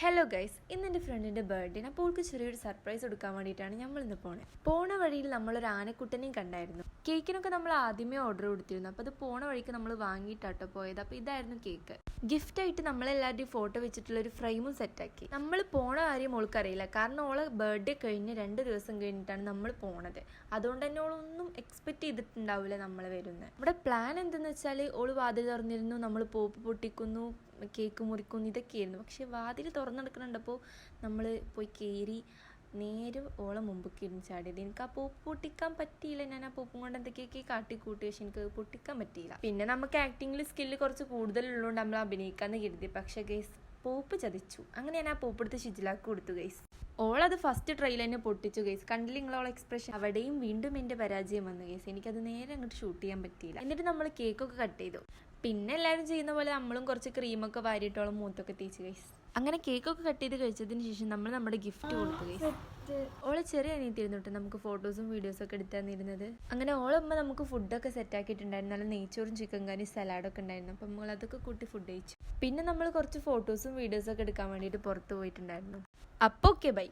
Hello guys, ഇന്ന് എൻ്റെ ഫ്രണ്ടിൻ്റെ ബർത്ത്ഡേ. അപ്പോൾ അവൾക്ക് ചെറിയൊരു സർപ്രൈസ് കൊടുക്കാൻ വേണ്ടിയിട്ടാണ് നമ്മളിന്ന് പോണ വഴിയിൽ നമ്മളൊരു ആനക്കുട്ടനെയും കണ്ടായിരുന്നു. കേക്കിനൊക്കെ നമ്മൾ ആദ്യമേ ഓർഡർ കൊടുത്തിരുന്നു. അപ്പോൾ അത് പോണ വഴിക്ക് നമ്മൾ വാങ്ങിയിട്ടാട്ടോ പോയത്. അപ്പോൾ ഇതായിരുന്നു കേക്ക്. ഗിഫ്റ്റായിട്ട് നമ്മളെല്ലാവരുടെയും ഫോട്ടോ വെച്ചിട്ടുള്ള ഒരു ഫ്രെയിമും സെറ്റാക്കി. നമ്മൾ പോണ കാര്യം ഓൾക്കറിയില്ല, കാരണം ഓളെ ബർത്ത്ഡേ കഴിഞ്ഞ് 2 ദിവസം കഴിഞ്ഞിട്ടാണ് നമ്മൾ പോണത്. അതുകൊണ്ട് തന്നെ ഓളൊന്നും എക്സ്പെക്റ്റ് ചെയ്തിട്ടുണ്ടാവില്ല നമ്മൾ വരുന്നത്. നമ്മുടെ പ്ലാൻ എന്തെന്ന് വെച്ചാൽ ഓള് വാതിൽ തുറന്നിരുന്നു, നമ്മൾ പോപ്പ് പൊട്ടിക്കുന്നു, കേക്ക് മുറിക്കുന്നു, ഇതൊക്കെയായിരുന്നു. പക്ഷെ വാതിൽ തുറന്നെടുക്കുന്നുണ്ടപ്പോൾ നമ്മൾ പോയി കയറി നേരെ ഓളെ മുമ്പൊക്കെ ഇരുന്ന് ചാടിയത്. എനിക്ക് ആ പോപ്പ് പൊട്ടിക്കാൻ പറ്റിയില്ല. ഞാൻ ആ പോപ്പും കൊണ്ട് എന്തൊക്കെയൊക്കെ കാട്ടിക്കൂട്ടി, പക്ഷെ എനിക്ക് പൊട്ടിക്കാൻ പറ്റിയില്ല. പിന്നെ നമുക്ക് ആക്ടിങ്ങിൽ സ്കില്ല് കുറച്ച് കൂടുതലുള്ളതുകൊണ്ട് നമ്മൾ അഭിനയിക്കാമെന്ന് കരുതി. പക്ഷെ ഗൈസ് പോപ്പ് ചതിച്ചു. അങ്ങനെ ഞാൻ ആ പോപ്പ് എടുത്ത് ഷിജിലാക്ക് കൊടുത്തു ഗൈസ്. ഓളത് ഫസ്റ്റ് ട്രൈയിൽ തന്നെ പൊട്ടിച്ചു ഗൈസ്. കണ്ടില്ല നിങ്ങളോളെ എക്സ്പ്രഷൻ? അവിടെയും വീണ്ടും എൻ്റെ പരാജയം വന്നു ഗൈസ്. എനിക്കത് നേരെ അങ്ങോട്ട് ഷൂട്ട് ചെയ്യാൻ പറ്റിയില്ല. എന്നിട്ട് നമ്മൾ കേക്കൊക്കെ കട്ട് ചെയ്തു. പിന്നെ എല്ലാവരും ചെയ്യുന്ന പോലെ നമ്മളും കുറച്ച് ക്രീമൊക്കെ വാരിയിട്ടോളം മൂത്തൊക്കെ തേച്ച് ഗൈസ്. അങ്ങനെ കേക്കൊക്കെ കട്ട് ചെയ്ത് കഴിച്ചതിന് ശേഷം നമ്മൾ നമ്മുടെ ഗിഫ്റ്റ് കൊടുത്തു ഗൈസ്. ഓളെ ചെറിയ അനിയത്തിരുന്നു കേട്ടോ നമുക്ക് ഫോട്ടോസും വീഡിയോസൊക്കെ എടുത്തു തന്നിരുന്നത്. അങ്ങനെ ഓളമ്മ നമുക്ക് ഫുഡൊക്കെ സെറ്റാക്കിയിട്ടുണ്ടായിരുന്നു. നല്ല നെയ്ച്ചോറും ചിക്കൻ കറി സലാഡൊക്കെ ഉണ്ടായിരുന്നു. അപ്പം നമ്മൾ അതൊക്കെ കൂട്ടി ഫുഡ് കഴിച്ചു. പിന്നെ നമ്മൾ കുറച്ച് ഫോട്ടോസും വീഡിയോസൊക്കെ എടുക്കാൻ വേണ്ടിയിട്ട് പുറത്ത് പോയിട്ടുണ്ടായിരുന്നു. അപ്പോൾ ഓക്കെ ബൈ.